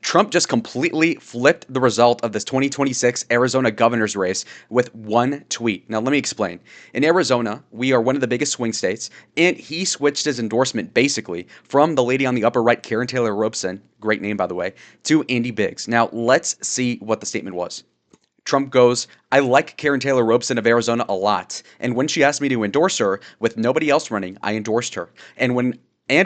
Trump just completely flipped the result of this 2026 Arizona governor's race with one tweet. Now, let me explain. In Arizona, we are one of the biggest swing states, and he switched his endorsement basically from the lady on the upper right, Karen Taylor Robson, great name by the way, to Andy Biggs. Now, let's see what the statement was. Trump goes, I like Karen Taylor Robson of Arizona a lot. And when she asked me to endorse her with nobody else running, I endorsed her. And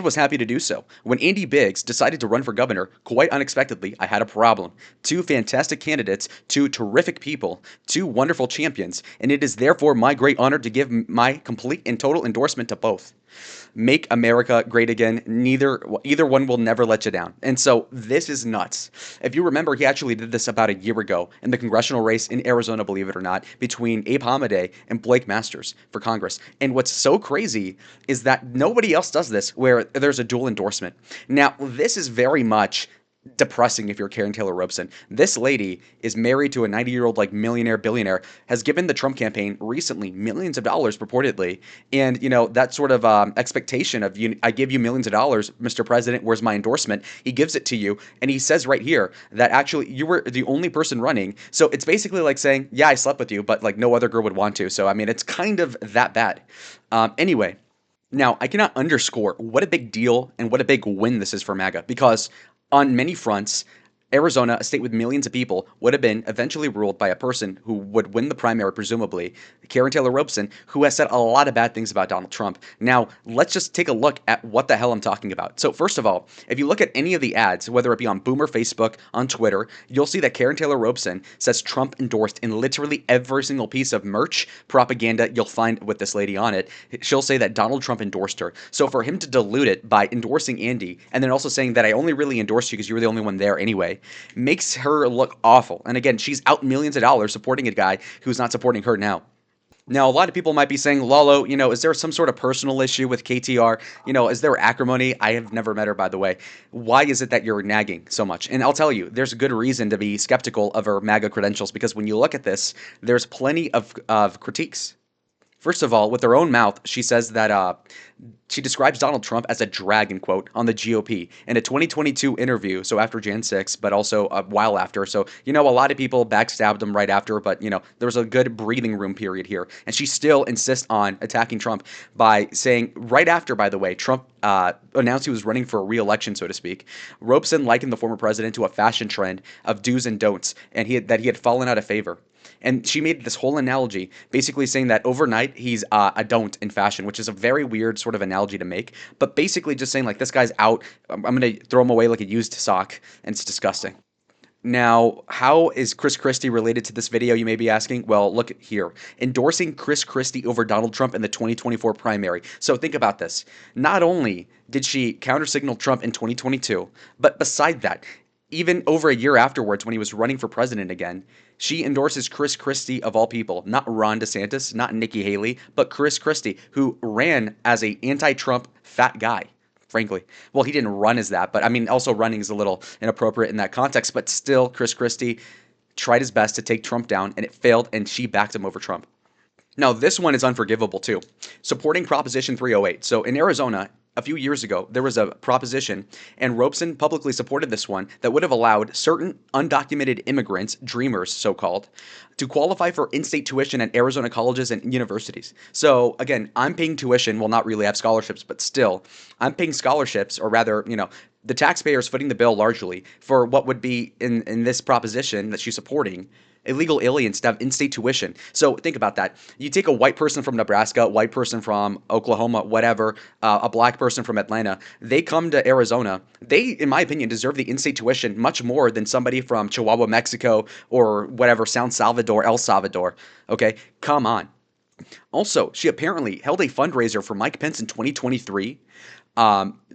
was happy to do so. When Andy Biggs decided to run for governor, quite unexpectedly, I had a problem. Two fantastic candidates, two terrific people, two wonderful champions, and it is therefore my great honor to give my complete and total endorsement to both. Make America great again. Either one will never let you down. And so this is nuts. If you remember, he actually did this about a year ago in the congressional race in Arizona, believe it or not, between Abe Hamadeh and Blake Masters for Congress. And what's so crazy is that nobody else does this where there's a dual endorsement. Now, this is very much depressing if you're Karen Taylor Robson. This lady is married to a 90-year-old like millionaire billionaire, has given the Trump campaign recently millions of dollars purportedly, and that sort of expectation of I give you millions of dollars, Mr. President, where's my endorsement? He gives it to you, and he says right here that actually you were the only person running. So it's basically like saying, yeah, I slept with you, but like no other girl would want to. So I mean, it's kind of that bad. Anyway. Now, I cannot underscore what a big deal and what a big win this is for MAGA because on many fronts, Arizona, a state with millions of people, would have been eventually ruled by a person who would win the primary, presumably, Karen Taylor Robson, who has said a lot of bad things about Donald Trump. Now, let's just take a look at what the hell I'm talking about. So, first of all, if you look at any of the ads, whether it be on Boomer Facebook, on Twitter, you'll see that Karen Taylor Robson says Trump endorsed in literally every single piece of merch, propaganda you'll find with this lady on it. She'll say that Donald Trump endorsed her. So, for him to dilute it by endorsing Andy, and then also saying that I only really endorsed you because you were the only one there anyway, makes her look awful. And again, she's out millions of dollars supporting a guy who's not supporting her now. Now, a lot of people might be saying, Lalo, is there some sort of personal issue with KTR? Is there acrimony? I have never met her, by the way. Why is it that you're nagging so much? And I'll tell you, there's a good reason to be skeptical of her MAGA credentials because when you look at this, there's plenty of critiques. First of all, with her own mouth, she says that she describes Donald Trump as a dragon, quote, on the GOP in a 2022 interview, so after Jan 6, but also a while after. So, a lot of people backstabbed him right after, but, there was a good breathing room period here. And she still insists on attacking Trump by saying, right after, by the way, Trump announced he was running for a re-election, so to speak, Robson likened the former president to a fashion trend of do's and don'ts, and that he had fallen out of favor. And she made this whole analogy, basically saying that overnight he's a don't in fashion, which is a very weird sort of analogy to make. But basically just saying like this guy's out, I'm going to throw him away like a used sock, and it's disgusting. Now, how is Chris Christie related to this video, you may be asking? Well, look here. Endorsing Chris Christie over Donald Trump in the 2024 primary. So think about this. Not only did she countersignal Trump in 2022, but beside that, even over a year afterwards when he was running for president again, she endorses Chris Christie of all people, not Ron DeSantis, not Nikki Haley, but Chris Christie, who ran as a anti-Trump fat guy, frankly. Well, he didn't run as that, but I mean, also running is a little inappropriate in that context, but still, Chris Christie tried his best to take Trump down, and it failed, and she backed him over Trump. Now, this one is unforgivable, too. Supporting Proposition 308. So in Arizona, a few years ago, there was a proposition, and Robson publicly supported this one, that would have allowed certain undocumented immigrants, dreamers so-called, to qualify for in-state tuition at Arizona colleges and universities. So again, I'm paying tuition, well, not really, I have scholarships, but still, I'm paying scholarships, or rather, the taxpayers footing the bill largely for what would be in this proposition that she's supporting, illegal aliens to have in-state tuition. So think about that. You take a white person from Nebraska, a white person from Oklahoma, whatever, a black person from Atlanta. They come to Arizona. They, in my opinion, deserve the in-state tuition much more than somebody from Chihuahua, Mexico, or whatever, San Salvador, El Salvador. Okay, come on. Also, she apparently held a fundraiser for Mike Pence in 2023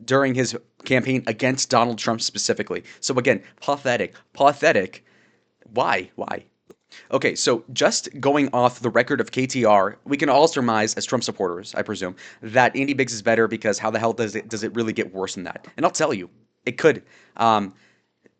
during his campaign against Donald Trump specifically. So again, pathetic. Why? Okay, so just going off the record of KTR, we can all surmise as Trump supporters, I presume, that Andy Biggs is better because how the hell does it really get worse than that? And I'll tell you, it could.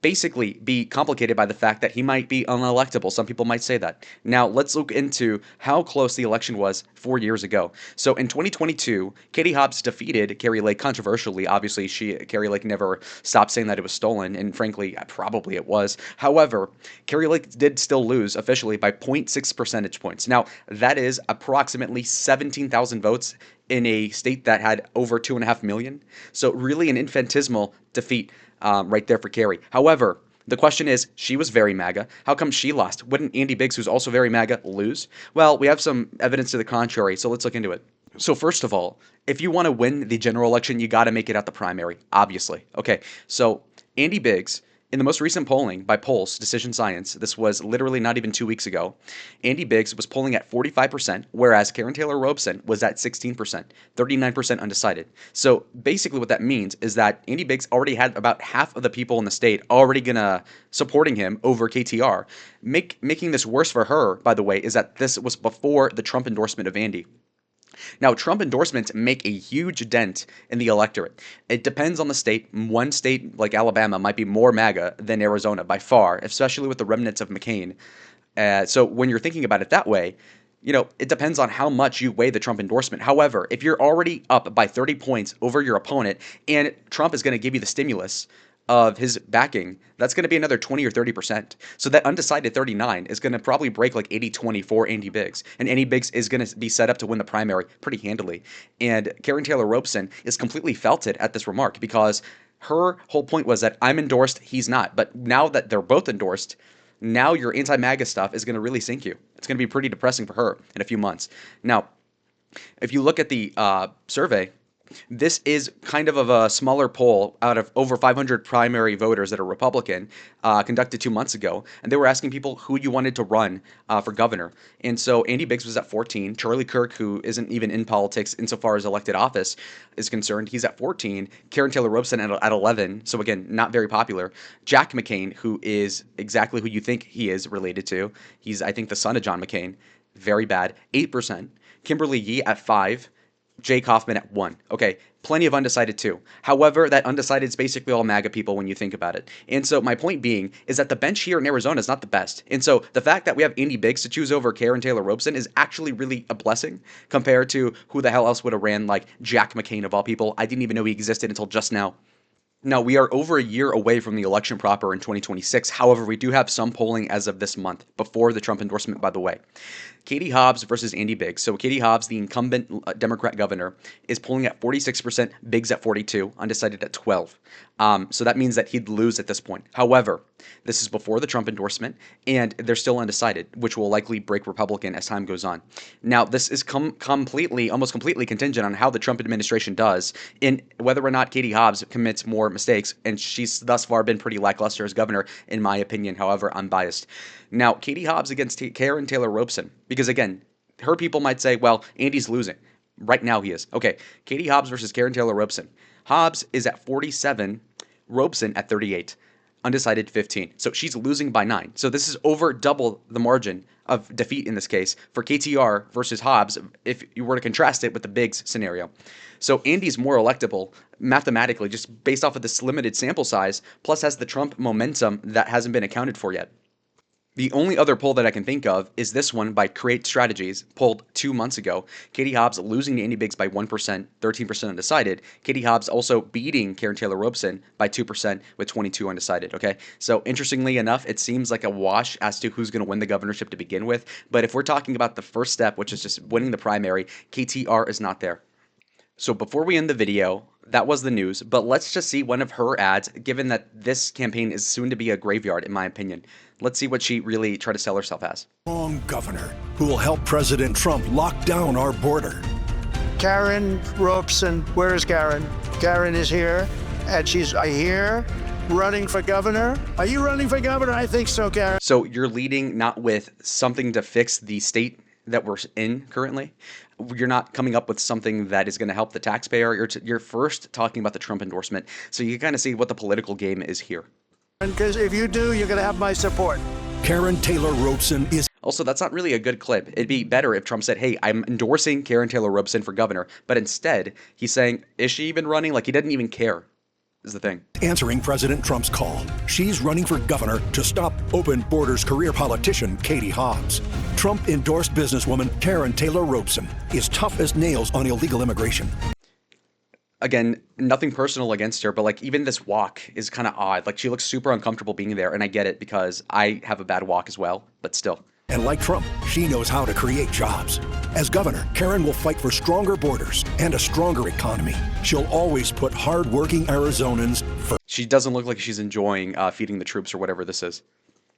basically be complicated by the fact that he might be unelectable. Some people might say that. Now, let's look into how close the election was 4 years ago. So in 2022, Katie Hobbs defeated Carrie Lake controversially. Obviously, Carrie Lake never stopped saying that it was stolen, and frankly, probably it was. However, Carrie Lake did still lose officially by 0.6 percentage points. Now, that is approximately 17,000 votes in a state that had over 2.5 million. So really an infinitesimal defeat right there for Carrie. However, the question is, she was very MAGA. How come she lost? Wouldn't Andy Biggs, who's also very MAGA, lose? Well, we have some evidence to the contrary, so let's look into it. So first of all, if you want to win the general election, you got to make it out the primary, obviously. Okay, so Andy Biggs, in the most recent polling by Polls Decision Science, this was literally not even 2 weeks ago, Andy Biggs was polling at 45%, whereas Karen Taylor Robson was at 16%, 39% undecided. So basically what that means is that Andy Biggs already had about half of the people in the state already supporting him over KTR. Making this worse for her, by the way, is that this was before the Trump endorsement of Andy. Now, Trump endorsements make a huge dent in the electorate. It depends on the state. One state like Alabama might be more MAGA than Arizona by far, especially with the remnants of McCain. So when you're thinking about it that way, it depends on how much you weigh the Trump endorsement. However, if you're already up by 30 points over your opponent and Trump is going to give you the stimulus of his backing, that's going to be another 20 or 30%. So that undecided 39 is going to probably break like 80-20 for Andy Biggs. And Andy Biggs is going to be set up to win the primary pretty handily. And Karen Taylor Robson is completely felted at this remark because her whole point was that I'm endorsed, he's not. But now that they're both endorsed, now your anti-MAGA stuff is going to really sink you. It's going to be pretty depressing for her in a few months. Now, if you look at the survey, this is kind of a smaller poll out of over 500 primary voters that are Republican, conducted 2 months ago. And they were asking people who you wanted to run for governor. And so Andy Biggs was at 14. Charlie Kirk, who isn't even in politics insofar as elected office is concerned, he's at 14. Karen Taylor Robson at 11. So again, not very popular. Jack McCain, who is exactly who you think he is related to. He's, I think, the son of John McCain. Very bad. 8%. Kimberly Yee at 5%. Jake Hoffman at 1%. Okay, plenty of undecided too. However, that undecided is basically all MAGA people when you think about it. And so my point being is that the bench here in Arizona is not the best. And so the fact that we have Andy Biggs to choose over Karen Taylor Robson is actually really a blessing compared to who the hell else would have ran like Jack McCain of all people. I didn't even know he existed until just now. Now, we are over a year away from the election proper in 2026. However, we do have some polling as of this month, before the Trump endorsement, by the way. Katie Hobbs versus Andy Biggs. So Katie Hobbs, the incumbent Democrat governor, is polling at 46%, Biggs at 42%, undecided at 12%. So that means that he'd lose at this point. However, this is before the Trump endorsement, and they're still undecided, which will likely break Republican as time goes on. Now, this is almost completely contingent on how the Trump administration does in whether or not Katie Hobbs commits more mistakes, and she's thus far been pretty lackluster as governor, in my opinion. However, I'm biased. Now, Katie Hobbs against Karen Taylor Robson, because again, her people might say, well, Andy's losing. Right now he is. Okay, Katie Hobbs versus Karen Taylor Robson. Hobbs is at 47, Robson at 38, undecided 15. So she's losing by 9. So this is over double the margin of defeat in this case for KTR versus Hobbs if you were to contrast it with the Biggs scenario. So Andy's more electable mathematically just based off of this limited sample size, plus has the Trump momentum that hasn't been accounted for yet. The only other poll that I can think of is this one by Create Strategies, polled 2 months ago. Katie Hobbs losing to Andy Biggs by 1%, 13% undecided. Katie Hobbs also beating Karen Taylor Robson by 2% with 22% undecided, okay? So interestingly enough, it seems like a wash as to who's going to win the governorship to begin with. But if we're talking about the first step, which is just winning the primary, KTR is not there. So before we end the video, that was the news, but let's just see one of her ads, given that this campaign is soon to be a graveyard, in my opinion. Let's see what she really tried to sell herself as. Strong governor who will help President Trump lock down our border. Karen Robson, where is Karen? Karen is here, and she's here running for governor. Are you running for governor? I think so, Karen. So you're leading not with something to fix the state that we're in currently. You're not coming up with something that is going to help the taxpayer. You're first talking about the Trump endorsement. So you kind of see what the political game is here. Because if you do, you're going to have my support. Karen Taylor Robson is... Also, that's not really a good clip. It'd be better if Trump said, hey, I'm endorsing Karen Taylor Robson for governor. But instead, he's saying, is she even running? Like, he doesn't even care. is the thing. Answering President Trump's call, she's running for governor to stop open borders career politician Katie Hobbs. Trump-endorsed businesswoman Karen Taylor Robson is tough as nails on illegal immigration. Again, nothing personal against her, but like even this walk is kind of odd. Like she looks super uncomfortable being there, and I get it because I have a bad walk as well, but still. And like Trump, she knows how to create jobs. As governor, Karen will fight for stronger borders and a stronger economy. She'll always put hard-working Arizonans first. She doesn't look like she's enjoying feeding the troops or whatever this is.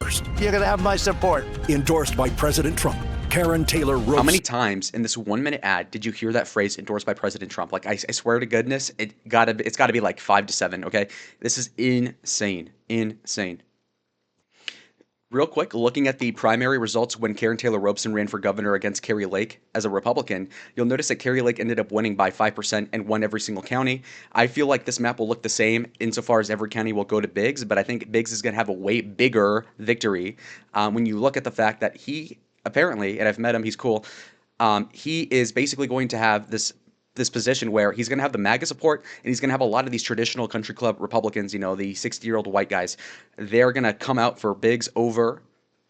You're going to have my support. Endorsed by President Trump, Karen Taylor Robson. How many times in this 1-minute ad did you hear that phrase endorsed by President Trump? Like, I swear to goodness, it's got to be like 5 to 7, okay? This is insane. Insane. Real quick, looking at the primary results when Karen Taylor Robson ran for governor against Kari Lake as a Republican, you'll notice that Kari Lake ended up winning by 5% and won every single county. I feel like this map will look the same insofar as every county will go to Biggs, but I think Biggs is going to have a way bigger victory when you look at the fact that he apparently, and I've met him, he's cool, he is basically going to have this position where he's going to have the MAGA support, and he's going to have a lot of these traditional country club Republicans, you know, the 60-year-old white guys. They're going to come out for Biggs over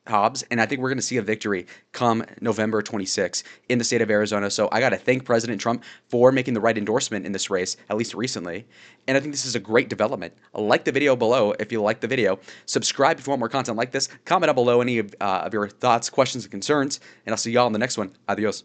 Hobbs, and I think we're going to see a victory come November 26 in the state of Arizona. So I got to thank President Trump for making the right endorsement in this race, at least recently. And I think this is a great development. Like the video below if you like the video. Subscribe if you want more content like this. Comment down below any of your thoughts, questions, and concerns. And I'll see y'all in the next one. Adios.